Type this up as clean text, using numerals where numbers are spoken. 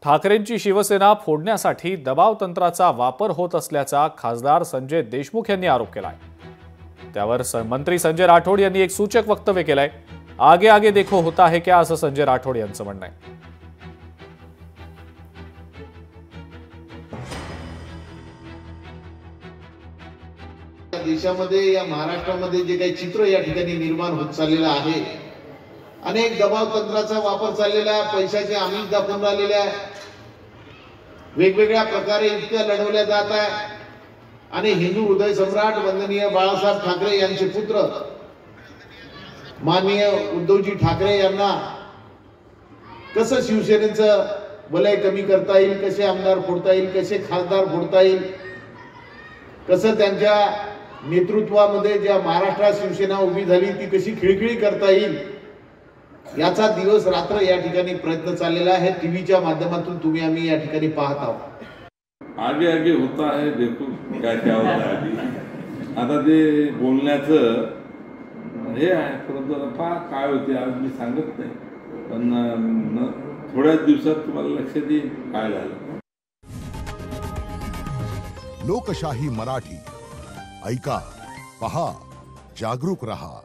ठाकरेंची शिवसेना फोडण्यासाठी दबाव तंत्राचा वापर होत असल्याचा खासदार संजय देशमुख यांनी आरोप केलाय। त्यावर मंत्री संजय राठोड यांनी एक सूचक वक्तव्य केलंय। आगे आगे देखो होता है क्या, असं संजय राठोड यांचं म्हणणं आहे। देशामध्ये या महाराष्ट्रामध्ये जे काही चित्र या ठिकाणी निर्माण होत चाललेलं आहे, अनेक दबाव तंत्राचा वापर चाललेला आहे, पैशाचे आमिष दाखवून राहिलेले आहे, वेगवेगळ्या प्रकारे युक्त्या लढवल्या जात आहे आणि हिंदू हृदय सम्राट वंदनीय बाळासाहेब ठाकरे यांचे पुत्र माननीय उद्धवजी ठाकरे यांना कसं शिवसेनेचं वलय कमी करता येईल, कसे आमदार फोडता येईल, कसे खासदार फोडता येईल, कसं त्यांच्या नेतृत्वामध्ये ज्या महाराष्ट्रात शिवसेना उभी झाली ती कशी खिळखिळी करता येईल, याचा दिवस रात्र या ठिकाणी प्रयत्न चाललेला आहे। टीव्हीच्या माध्यमातून तुम्ही आम्ही या ठिकाणी पाहत आहोत। आगे आगे होता है देखो काय काय होत आहे। आता ते बोलण्याचं हे आहे, परंतु आता काय होते आज मी सांगत नाही, पण थोड्याच दिवसात तुम्हाला लक्षात येईल काय झालं। लोकशाही मराठी ऐका, पहा, जागरूक रहा।